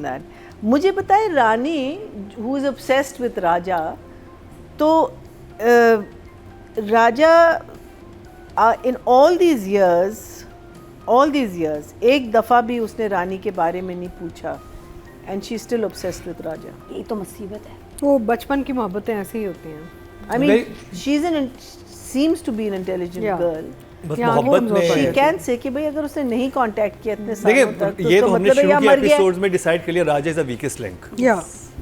on that. मुझे बताए रानी who is obsessed with राजा, तो राजा in all these years एक दफ़ा भी उसने रानी के बारे में नहीं पूछा, and she is still obsessed with राजा. ये तो मुसीबत है. वो बचपन की मोहब्बतें ऐसी ही होती हैं. I mean, seems to be an intelligent girl. बस मोहब्बत में she can say कि भाई अगर उसने नहीं कांटेक्ट किया इतने सालों तक, देखिए ये तो हमने शुरू के एपिसोड्स में में डिसाइड कर लिया Raja is the weakest link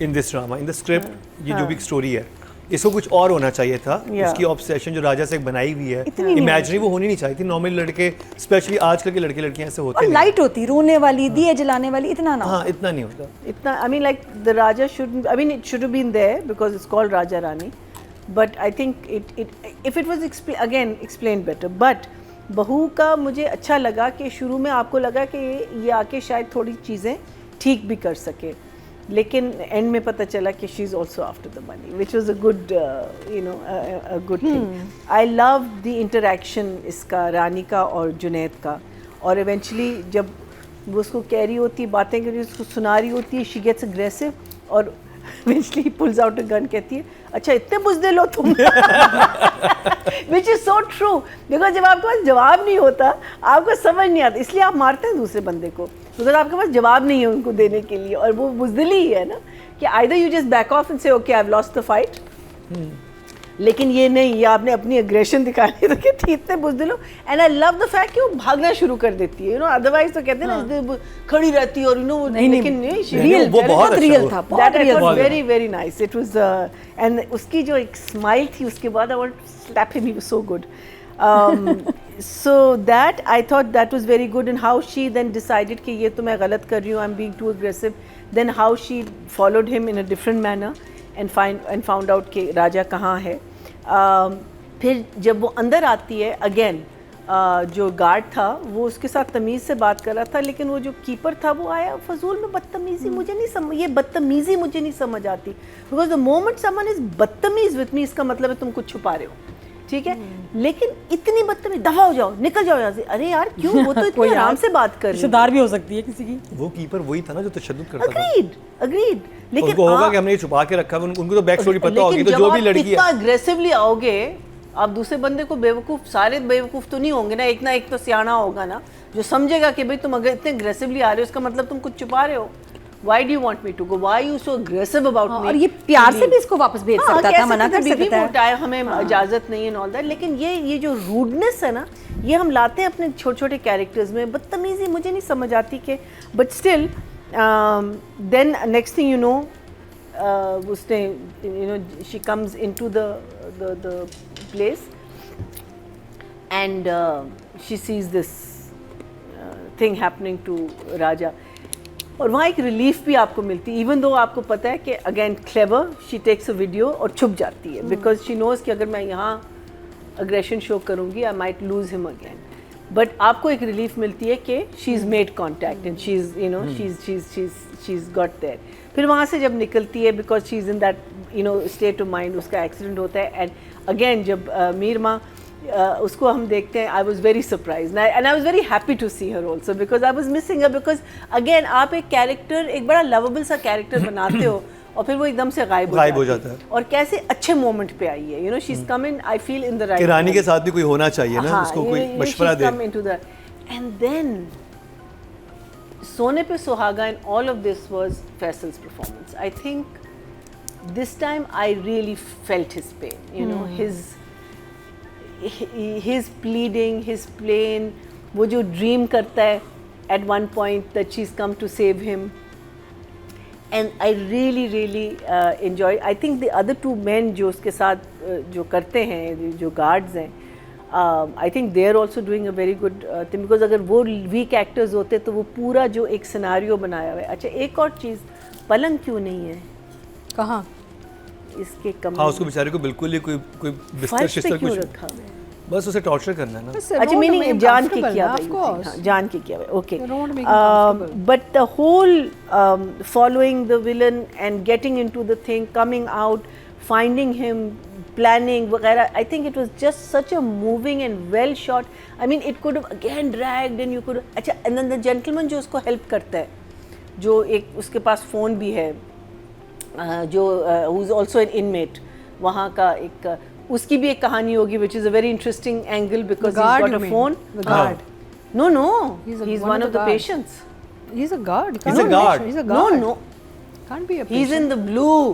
in this drama, in the script. ये जो भी स्टोरी है इसको कुछ और होना चाहिए था. उसकी ऑब्सेशन जो राजा से बनाई हुई है इमेजिनरी वो होनी नहीं चाहिए थी. नॉर्मल लड़के स्पेशली आजकल के लड़के लड़कियां ऐसे होते हैं, लाइट होती, रोने वाली, दिए जलाने वाली, इतना ना. हाँ इतना नहीं होता. इतना I mean like the Raja should, I mean it should have been there because it's called Raja Rani, but I think if it was explained better. But बहू का मुझे अच्छा लगा कि शुरू में आपको लगा कि ये आके शायद थोड़ी चीज़ें ठीक भी कर सके, लेकिन एंड में पता चला कि she is also after the money, which was a good a good thing. I love the interaction इसका रानी का और जुनैद का. और इवेंचुअली जब वो उसको कह रही होती बातें कर रही उसको सुना रही होती है, शी गेट्स अग्रेसिव और eventually pools out a gun, कहती है अच्छा इतने बुज़दिल हो तुम. Which is so true, because जब आपके पास जवाब नहीं होता आपको समझ नहीं आता, इसलिए आप मारते हैं दूसरे बंदे को, बिकॉज आपके पास जवाब नहीं है उनको देने के लिए. और वो बुज़दिली ही है ना कि either you just back off and say okay I have lost the fight, लेकिन ये नहीं, ये आपने अपनी अग्रेशन दिखानी तो कि इतने बुज़दिल हो. And I love the fact कि वो भागना शुरू कर देती है, अदरवाइज तो कहते हैं ना खड़ी रहती है और लेकिन रियल, वो बहुत रियल था. That I thought very very nice. It was and उसकी जो एक स्माइल थी उसके बाद I want to slap him, he was so good. So that I thought that was very good, and how she then decided कि ये तो मैं गलत कर रही हूँ, I'm being too aggressive. Then how she followed him in a different manner and found out कि राजा कहाँ है. फिर जब वो अंदर आती है अगेन, जो गार्ड था वो उसके साथ तमीज़ से बात कर रहा था, लेकिन वो जो कीपर था वो आया फजूल में बदतमीज़ी. मुझे नहीं समझ, ये बदतमीज़ी मुझे नहीं समझ आती, because the moment someone is बदतमीज़ विथ मी, इसका मतलब है तुम कुछ छुपा रहे हो, ठीक है. लेकिन इतनी बदतमीज, दफा हो जाओ, निकल जाओ यहाँ से. अरे यार क्यों, वो तो इतनी आराम से बात कर रही है. रिश्तेदार भी हो सकती है किसी की. वो कीपर वही था ना जो तशद्दुद करता था. अग्रीड. लेकिन उनको होगा कि हमने ये छुपा के रखा, उनको तो बैक स्टोरी पता होगी. तो जो भी लड़की है इतना अग्रेसिवली आओगे आप दूसरे बंदे को बेवकूफ़, सारे बेवकूफ़ तो नहीं होंगे ना एक तो सियाना होगा ना जो समझेगा कि भाई तुम अगर इतने अग्रेसिवली आ रहे हो इसका मतलब तुम कुछ छुपा रहे हो. Why do you want me to go? Why are you so aggressive about me? और ये प्यार से भी इसको वापस भेज सकता था, मना कर सकता है, हमें इजाज़त नहीं है ऑल दैट. लेकिन ये जो रूडनेस है ना, ये हम लाते हैं अपने छोटे छोटे कैरेक्टर्स में. बदतमीज़ी मुझे नहीं समझ आती कि, but still then next thing you know उसने she comes into the place and she sees this thing happening to Raja. और वहाँ एक रिलीफ भी आपको मिलती है, इवन दो आपको पता है कि again clever she takes a video और छुप जाती है, बिकॉज शी नोज़ कि अगर मैं यहाँ अग्रेशन शो करूँगी I might lose him again. But आपको एक रिलीफ मिलती है कि she is made contact and she is got there. फिर वहाँ से जब निकलती है, because she is in that state of mind, उसका एक्सीडेंट होता है. एंड अगेन जब मीर माँ उसको हम देखते हैं, I was very surprise and I was very happy to see her also, because I was missing her. Because again आप एक कैरेक्टर, एक बड़ा लवेबल सा कैरेक्टर बनाते हो और फिर वो एकदम से गायब हो जाता है. और कैसे अच्छे मोमेंट पे आई है, she is come in, I feel in the right. Rani के साथ भी कोई होना चाहिए ना, उसको कोई मशवरा दे. एंड देन सोने पे सुहागा in all of this was Faisal's performance. I think this time I really felt his pain, his pleading, his plain, वो जो ड्रीम करता है at one point that she's come to save him, and I really enjoy. I think the other two men जो उसके साथ जो करते हैं, जो guards हैं, I think they are also doing a very good thing, because अगर वो weak actors होते तो वो पूरा जो एक सिनारियो बनाया हुआ है. अच्छा एक और चीज़, पलंग क्यों नहीं है कहाँ इसके कमरे? हाँ, उसको बेचारे को बिल्कुल ही कोई बिस्तर शिस्तर कुछ रखा है, बस उसे टॉर्चर करना है ना. अच्छा मीनिंग जान के किया भाई, जान के किया भाई, okay. But the whole following the villain and getting into the thing, coming out, finding him, planning वगैरह, I think it was just such a moving and well shot. I mean it could have again dragged and you could. अच्छा and then the gentleman जो उसको help करता है, जो एक उसके पास phone भी है, जो who is also an inmate वहाँ का एक उसकी भी एक कहानी होगी which is a very interesting angle because he got a phone. The guard. No, He's he's one one of of the the guards. patients. He's a guard. He's a guard. He's a No, guard. Can't be a patient. he's in the blue.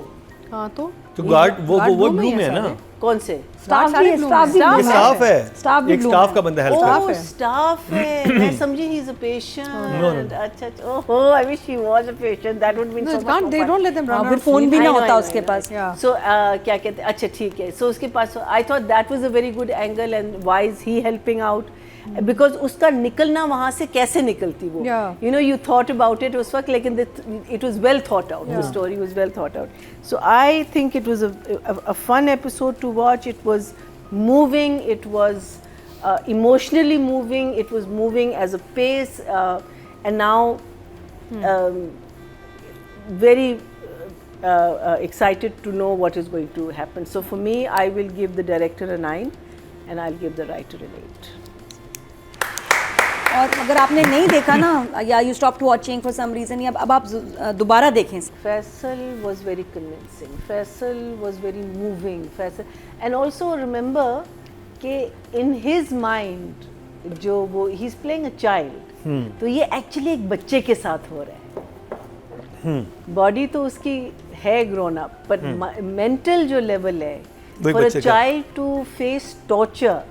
हाँ तो तो guard वो guard blue blue में में है है ना, कौन से? स्टाफ सारे भी blue स्टाफ में। भी Staff ये blue स्टाफ में। है, स्टाफ भी एक blue स्टाफ में। का बंदा हेल्प कर रहा Oh, है. staff है. मैं समझी he's a patient. No. अच्छा. Oh, I wish he was a patient. That would mean No, so it much can't. more They fun. don't let them हाँ, run फिर out. फोन भी I ना know, होता I know, उसके I know. Pass. Yeah. So क्या कहते हैं? अच्छा ठीक है. So उसके पास I thought that was a very good angle and why is he helping out? Because उसका निकलना वहाँ से कैसे निकलती वो? Yeah. You know, you thought about it उस वक्त, लेकिन it was well thought out. The story was well thought out. So I think it was a fun episode to watch. It was moving. It was emotionally moving. It was moving as a pace, and now very excited to know what is going to happen. So for me, I will give the director a 9, and I'll give the writer an 8. और अगर आपने नहीं देखा ना या you stop watching for some reason या अब आप दोबारा देखें. Faisal was very convincing. Faisal was very moving. Faisal, and also remember कि in his mind जो वो he's playing a child, तो ये actually एक बच्चे के साथ हो रहा है. Body तो उसकी है grown up, but mental जो level है, वही for a बच्चे का. child to face torture,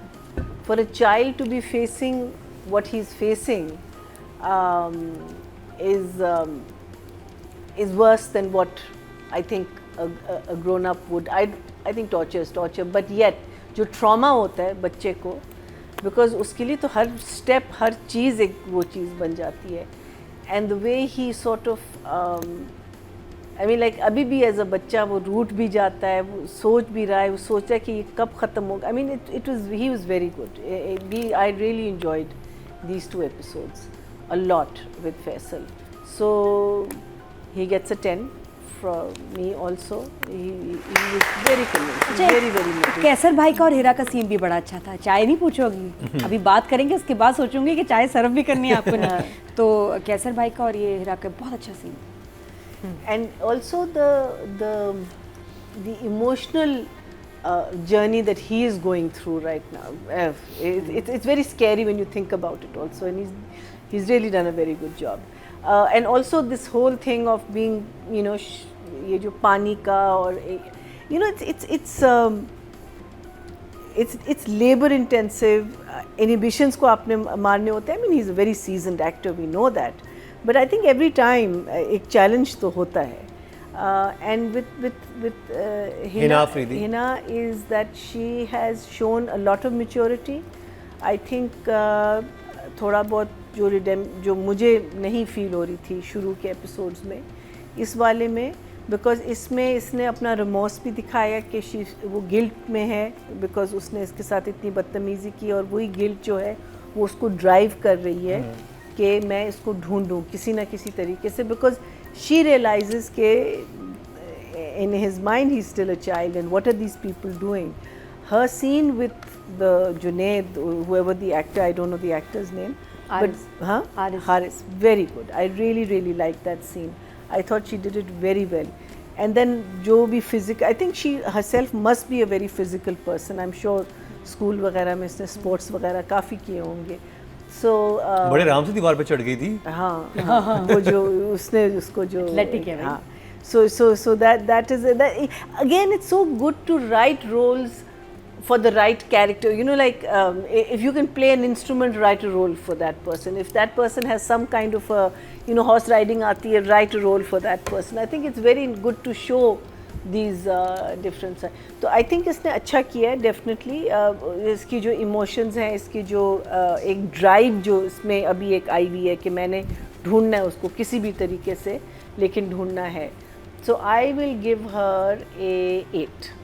for a child to be facing what he's facing is worse than what I think a grown up would. I think torture is torture, but yet जो trauma होता है बच्चे को, because उसके लिए तो हर step हर चीज़ एक वो चीज़ बन जाती है, and the way he sort of I mean like अभी भी एज अ बच्चा वो रूठ भी जाता है, वो सोच भी रहा है, वो सोच रहा है कि ये कब ख़त्म होगा. I mean he was very good. I really enjoyed these 2 episodes a lot with Faisal. So he gets a 10 from me also. He was very convincing, very moving. कैसर भाई का और हीरा का सीन भी बड़ा अच्छा था. चाय नहीं पूछोगी, अभी बात करेंगे उसके बाद सोचूंगी कि चाय सर्व भी करनी है आपको नहीं. तो कैसर भाई का और ये हीरा का बहुत अच्छा scene. And also the emotional journey that he is going through right now. It's very scary when you think about it also, and he's really done a very good job. And also this whole thing of being, you know, ये जो पानी का और you know it's labor intensive. Inhibitions को आपने मारने होते हैं. I mean he's a very seasoned actor, we know that. But I think every time एक challenge तो होता है. And with Hina Afridi. Hina is that she has shown a lot of maturity. I think थोड़ा बहुत जो मुझे नहीं feel हो रही थी शुरू के एपिसोड्स में, इस वाले में, बिकॉज इसमें इसने अपना रिमोर्स भी दिखाया कि वो गिल्ट में है बिकॉज उसने इसके साथ इतनी बदतमीज़ी की, और वही गिल्ट जो है वो उसको ड्राइव कर रही है कि मैं इसको ढूंढूं किसी ना किसी तरीके से, बिकॉज शी रियलाइजेस के in his mind he's still a child, and what are these people doing. Her scene with the Junaid, whoever the actor, I don't know the actor's name, Haris. but Haris, very good. I really liked that scene. I thought she did it very well. And then jo bhi physical, I think she herself must be a very physical person. I'm sure school वगैरह में इसने sports वगैरह काफ़ी किए होंगे. So बड़े आराम से दीवार पे चढ़ गई थी. हाँ वो जो उसने उसको जो Athletic है भाई. हाँ. So that is that, again it's so good to write roles for the right character, you know, like if you can play an instrument, write a role for that person. If that person has some kind of a, you know, horse riding aati hai, write a role for that person. I think it's very good to show these different sides. So I think इसने अच्छा किया है definitely. इसकी जो emotions हैं, इसकी जो एक drive जो इसमें अभी एक आई हुई है कि मैंने ढूंढना है उसको किसी भी तरीके से, लेकिन ढूंढना है. So I will give her a 8.